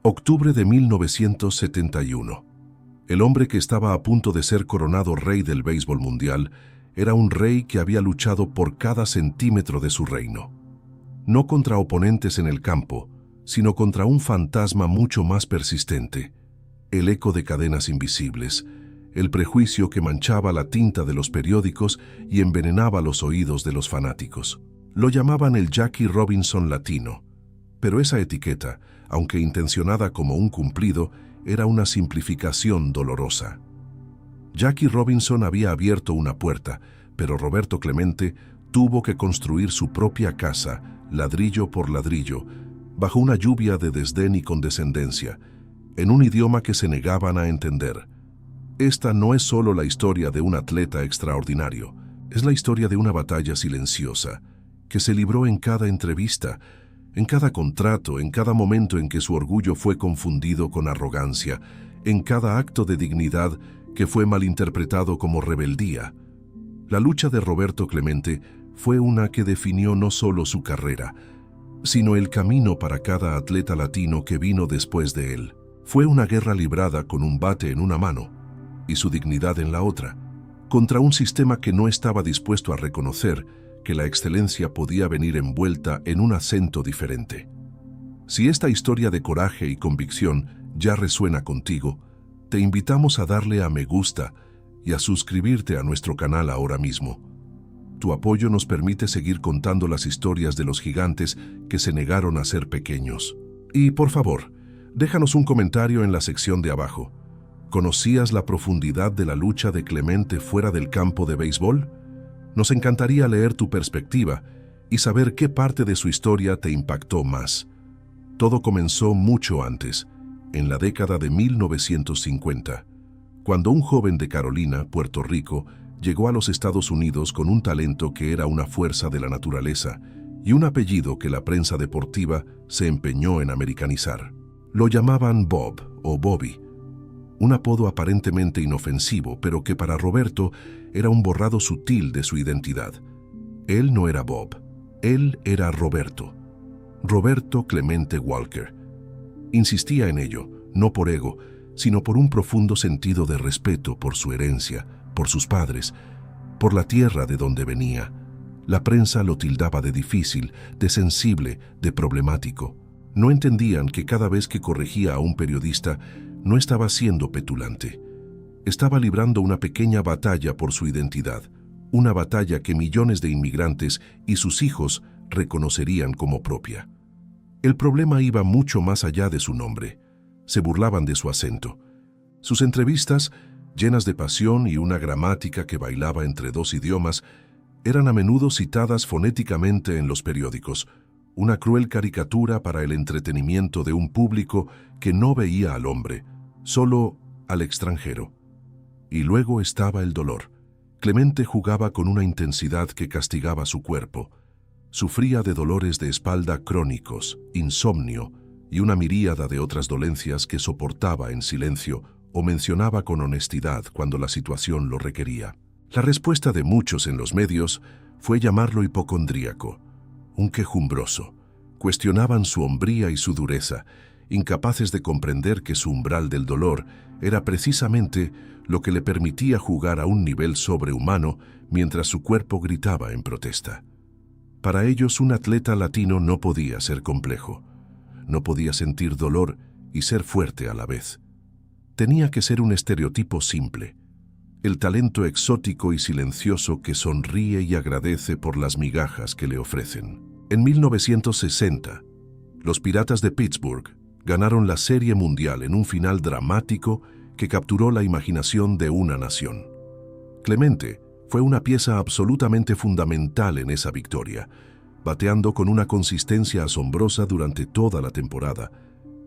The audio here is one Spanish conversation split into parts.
Octubre de 1971. El hombre que estaba a punto de ser coronado rey del béisbol mundial era un rey que había luchado por cada centímetro de su reino. No contra oponentes en el campo, sino contra un fantasma mucho más persistente, el eco de cadenas invisibles, el prejuicio que manchaba la tinta de los periódicos y envenenaba los oídos de los fanáticos. Lo llamaban el Jackie Robinson latino, pero esa etiqueta, aunque intencionada como un cumplido, era una simplificación dolorosa. Jackie Robinson había abierto una puerta, pero Roberto Clemente tuvo que construir su propia casa, ladrillo por ladrillo, bajo una lluvia de desdén y condescendencia, en un idioma que se negaban a entender. Esta no es solo la historia de un atleta extraordinario, es la historia de una batalla silenciosa, que se libró en cada entrevista, en cada contrato, en cada momento en que su orgullo fue confundido con arrogancia, en cada acto de dignidad que fue malinterpretado como rebeldía. La lucha de Roberto Clemente fue una que definió no solo su carrera, sino el camino para cada atleta latino que vino después de él. Fue una guerra librada con un bate en una mano y su dignidad en la otra, contra un sistema que no estaba dispuesto a reconocer que la excelencia podía venir envuelta en un acento diferente. Si esta historia de coraje y convicción ya resuena contigo, te invitamos a darle a me gusta y a suscribirte a nuestro canal ahora mismo. Tu apoyo nos permite seguir contando las historias de los gigantes que se negaron a ser pequeños. Y por favor, déjanos un comentario en la sección de abajo. ¿Conocías la profundidad de la lucha de Clemente fuera del campo de béisbol? Nos encantaría leer tu perspectiva y saber qué parte de su historia te impactó más. Todo comenzó mucho antes, en la década de 1950, cuando un joven de Carolina, Puerto Rico, llegó a los Estados Unidos con un talento que era una fuerza de la naturaleza y un apellido que la prensa deportiva se empeñó en americanizar. Lo llamaban Bob o Bobby, un apodo aparentemente inofensivo, pero que para Roberto era un borrado sutil de su identidad. Él no era Bob, él era Roberto. Roberto Clemente Walker. Insistía en ello, no por ego, sino por un profundo sentido de respeto por su herencia, por sus padres, por la tierra de donde venía. La prensa lo tildaba de difícil, de sensible, de problemático. No entendían que cada vez que corregía a un periodista, no estaba siendo petulante. Estaba librando una pequeña batalla por su identidad, una batalla que millones de inmigrantes y sus hijos reconocerían como propia. El problema iba mucho más allá de su nombre. Se burlaban de su acento. Sus entrevistas, llenas de pasión y una gramática que bailaba entre dos idiomas, eran a menudo citadas fonéticamente en los periódicos, una cruel caricatura para el entretenimiento de un público que no veía al hombre, solo al extranjero. Y luego estaba el dolor. Clemente jugaba con una intensidad que castigaba su cuerpo. Sufría de dolores de espalda crónicos, insomnio y una miríada de otras dolencias que soportaba en silencio o mencionaba con honestidad cuando la situación lo requería. La respuesta de muchos en los medios fue llamarlo hipocondríaco, un quejumbroso. Cuestionaban su hombría y su dureza, incapaces de comprender que su umbral del dolor era precisamente lo que le permitía jugar a un nivel sobrehumano mientras su cuerpo gritaba en protesta. Para ellos, un atleta latino no podía ser complejo, no podía sentir dolor y ser fuerte a la vez. Tenía que ser un estereotipo simple, el talento exótico y silencioso que sonríe y agradece por las migajas que le ofrecen. En 1960, los Piratas de Pittsburgh ganaron la Serie Mundial en un final dramático que capturó la imaginación de una nación. Clemente fue una pieza absolutamente fundamental en esa victoria, bateando con una consistencia asombrosa durante toda la temporada,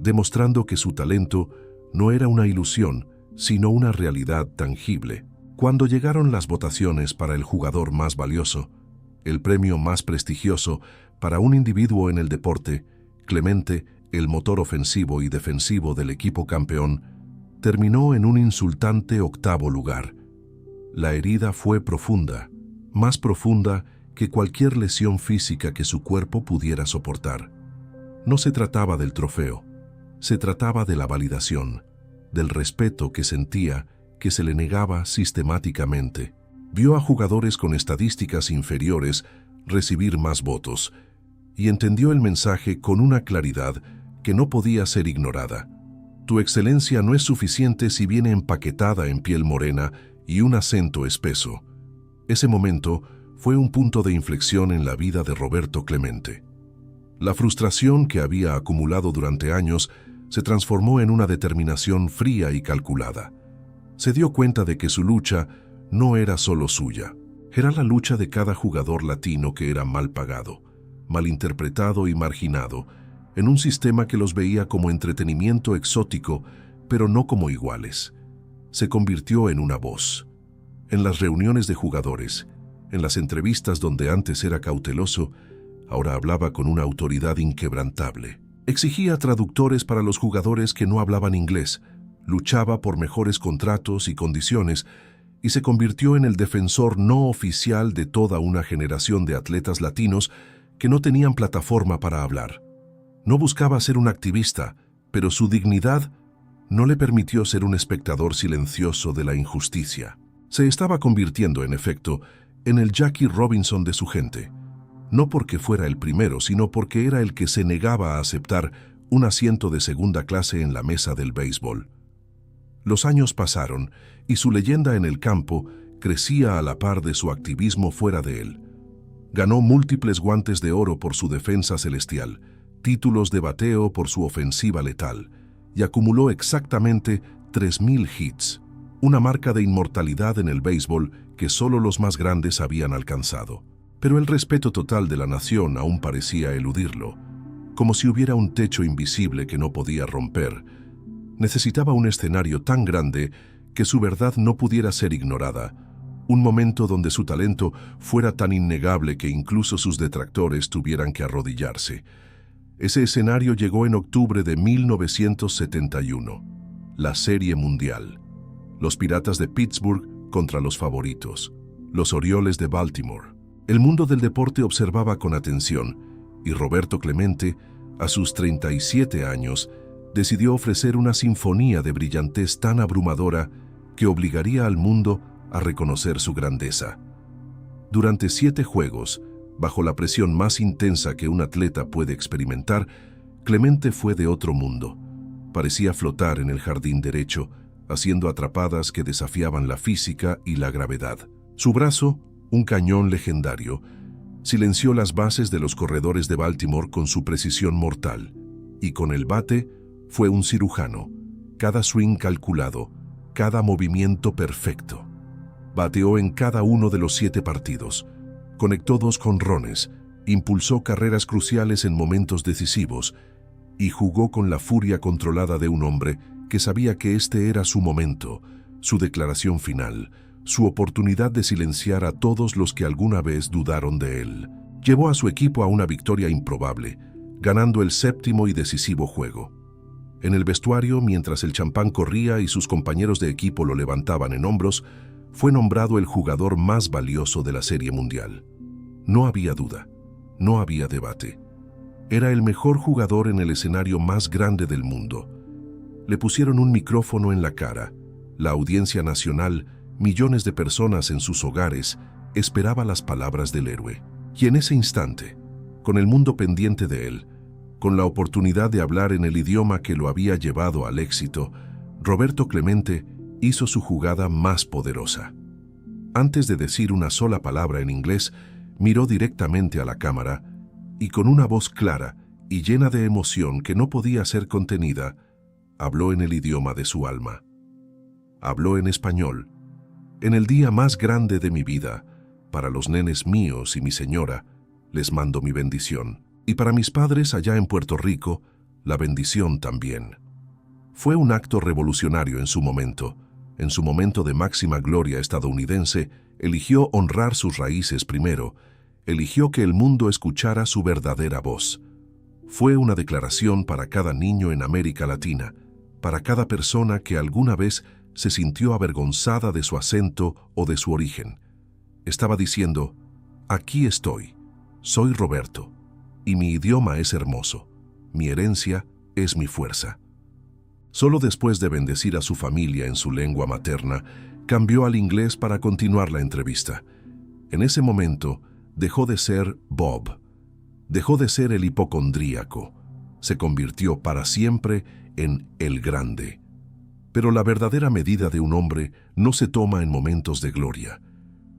demostrando que su talento no era una ilusión, sino una realidad tangible. Cuando llegaron las votaciones para el jugador más valioso, el premio más prestigioso para un individuo en el deporte, Clemente, el motor ofensivo y defensivo del equipo campeón, terminó en un insultante 8º lugar. La herida fue profunda, más profunda que cualquier lesión física que su cuerpo pudiera soportar. No se trataba del trofeo, Se trataba de la validación, del respeto que sentía que se le negaba sistemáticamente. Vio a jugadores con estadísticas inferiores recibir más votos y entendió el mensaje con una claridad que no podía ser ignorada. Tu excelencia no es suficiente si viene empaquetada en piel morena y un acento espeso. Ese momento fue un punto de inflexión en la vida de Roberto Clemente. La frustración que había acumulado durante años se transformó en una determinación fría y calculada. Se dio cuenta de que su lucha no era solo suya, era la lucha de cada jugador latino que era mal pagado, malinterpretado y marginado, en un sistema que los veía como entretenimiento exótico, pero no como iguales. Se convirtió en una voz. En las reuniones de jugadores, en las entrevistas donde antes era cauteloso, ahora hablaba con una autoridad inquebrantable. Exigía traductores para los jugadores que no hablaban inglés, luchaba por mejores contratos y condiciones, y se convirtió en el defensor no oficial de toda una generación de atletas latinos que no tenían plataforma para hablar. No buscaba ser un activista, pero su dignidad no le permitió ser un espectador silencioso de la injusticia. Se estaba convirtiendo, en efecto, en el Jackie Robinson de su gente. No porque fuera el primero, sino porque era el que se negaba a aceptar un asiento de segunda clase en la mesa del béisbol. Los años pasaron y su leyenda en el campo crecía a la par de su activismo fuera de él. Ganó múltiples guantes de oro por su defensa celestial, títulos de bateo por su ofensiva letal, y acumuló exactamente 3,000 hits, una marca de inmortalidad en el béisbol que solo los más grandes habían alcanzado. Pero el respeto total de la nación aún parecía eludirlo, como si hubiera un techo invisible que no podía romper. Necesitaba un escenario tan grande que su verdad no pudiera ser ignorada, un momento donde su talento fuera tan innegable que incluso sus detractores tuvieran que arrodillarse. Ese escenario llegó en octubre de 1971, la Serie Mundial. Los Piratas de Pittsburgh contra los favoritos, los Orioles de Baltimore. El mundo del deporte observaba con atención, y Roberto Clemente, a sus 37 años, decidió ofrecer una sinfonía de brillantez tan abrumadora que obligaría al mundo a reconocer su grandeza. Durante 7 juegos, bajo la presión más intensa que un atleta puede experimentar, Clemente fue de otro mundo. Parecía flotar en el jardín derecho, haciendo atrapadas que desafiaban la física y la gravedad. Su brazo, un cañón legendario, silenció las bases de los corredores de Baltimore con su precisión mortal, y con el bate fue un cirujano, cada swing calculado, cada movimiento perfecto. Bateó en cada uno de los 7 partidos, conectó 2 jonrones, impulsó carreras cruciales en momentos decisivos y jugó con la furia controlada de un hombre que sabía que este era su momento, su declaración final, su oportunidad de silenciar a todos los que alguna vez dudaron de él. Llevó a su equipo a una victoria improbable, ganando el 7º y decisivo juego. En el vestuario, mientras el champán corría y sus compañeros de equipo lo levantaban en hombros, fue nombrado el jugador más valioso de la Serie Mundial. No había duda, no había debate. Era el mejor jugador en el escenario más grande del mundo. Le pusieron un micrófono en la cara. La audiencia nacional, millones de personas en sus hogares, esperaba las palabras del héroe. Y en ese instante, con el mundo pendiente de él, con la oportunidad de hablar en el idioma que lo había llevado al éxito, Roberto Clemente hizo su jugada más poderosa. Antes de decir una sola palabra en inglés, miró directamente a la cámara y con una voz clara y llena de emoción que no podía ser contenida, habló en el idioma de su alma. Habló en español. En el día más grande de mi vida, para los nenes míos y mi señora, les mando mi bendición. Y para mis padres allá en Puerto Rico, la bendición también. Fue un acto revolucionario en su momento. En su momento de máxima gloria estadounidense, eligió honrar sus raíces primero, eligió que el mundo escuchara su verdadera voz. Fue una declaración para cada niño en América Latina, para cada persona que alguna vez se sintió avergonzada de su acento o de su origen. Estaba diciendo, aquí estoy, soy Roberto, y mi idioma es hermoso, mi herencia es mi fuerza. Solo después de bendecir a su familia en su lengua materna, cambió al inglés para continuar la entrevista. En ese momento, dejó de ser Bob. Dejó de ser el hipocondríaco. Se convirtió para siempre en el grande. Pero la verdadera medida de un hombre no se toma en momentos de gloria.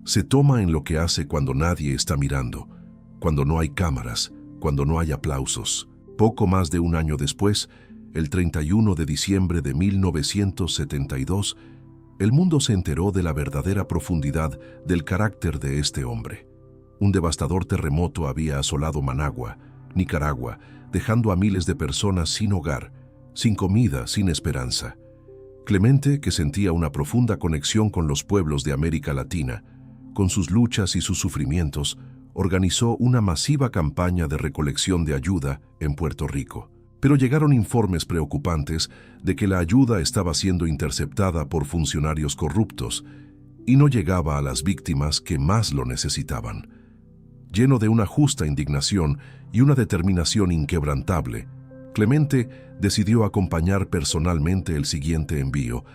Se toma en lo que hace cuando nadie está mirando, cuando no hay cámaras, cuando no hay aplausos. Poco más de un año después, el 31 de diciembre de 1972, el mundo se enteró de la verdadera profundidad del carácter de este hombre. Un devastador terremoto había asolado Managua, Nicaragua, dejando a miles de personas sin hogar, sin comida, sin esperanza. Clemente, que sentía una profunda conexión con los pueblos de América Latina, con sus luchas y sus sufrimientos, organizó una masiva campaña de recolección de ayuda en Puerto Rico. Pero llegaron informes preocupantes de que la ayuda estaba siendo interceptada por funcionarios corruptos y no llegaba a las víctimas que más lo necesitaban. Lleno de una justa indignación y una determinación inquebrantable, Clemente decidió acompañar personalmente el siguiente envío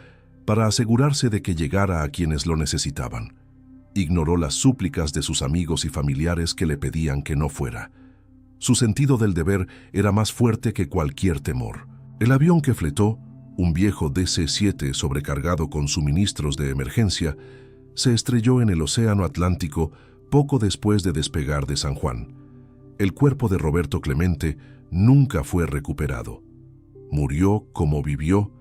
para asegurarse de que llegara a quienes lo necesitaban. Ignoró las súplicas de sus amigos y familiares que le pedían que no fuera. Su sentido del deber era más fuerte que cualquier temor. El avión que fletó, un viejo DC-7 sobrecargado con suministros de emergencia, se estrelló en el Océano Atlántico poco después de despegar de San Juan. El cuerpo de Roberto Clemente nunca fue recuperado. Murió como vivió,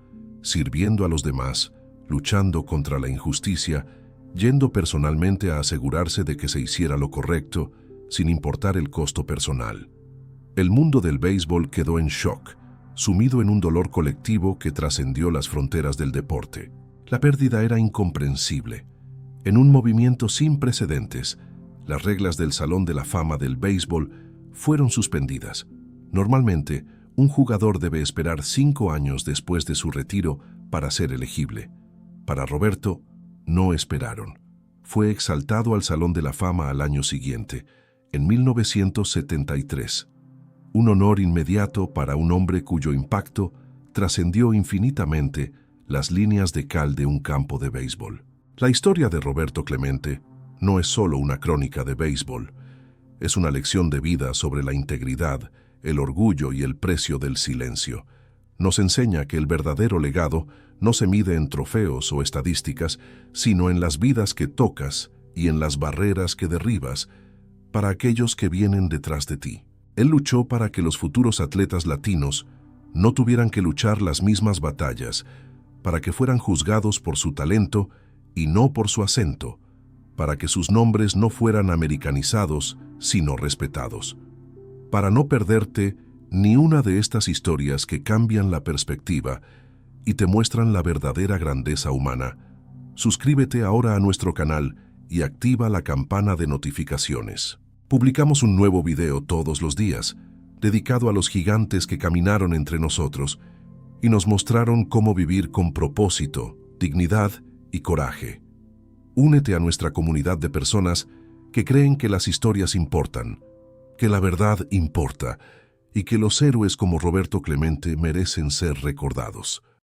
sirviendo a los demás, luchando contra la injusticia, yendo personalmente a asegurarse de que se hiciera lo correcto, sin importar el costo personal. El mundo del béisbol quedó en shock, sumido en un dolor colectivo que trascendió las fronteras del deporte. La pérdida era incomprensible. En un movimiento sin precedentes, las reglas del Salón de la Fama del béisbol fueron suspendidas. Normalmente, un jugador debe esperar 5 años después de su retiro para ser elegible. Para Roberto, no esperaron. Fue exaltado al Salón de la Fama al año siguiente, en 1973. Un honor inmediato para un hombre cuyo impacto trascendió infinitamente las líneas de cal de un campo de béisbol. La historia de Roberto Clemente no es solo una crónica de béisbol, es una lección de vida sobre la integridad, el orgullo y el precio del silencio. Nos enseña que el verdadero legado no se mide en trofeos o estadísticas, sino en las vidas que tocas y en las barreras que derribas para aquellos que vienen detrás de ti. Él luchó para que los futuros atletas latinos no tuvieran que luchar las mismas batallas, para que fueran juzgados por su talento y no por su acento, para que sus nombres no fueran americanizados, sino respetados. Para no perderte ni una de estas historias que cambian la perspectiva y te muestran la verdadera grandeza humana, suscríbete ahora a nuestro canal y activa la campana de notificaciones. Publicamos un nuevo video todos los días, dedicado a los gigantes que caminaron entre nosotros y nos mostraron cómo vivir con propósito, dignidad y coraje. Únete a nuestra comunidad de personas que creen que las historias importan, que la verdad importa y que los héroes como Roberto Clemente merecen ser recordados.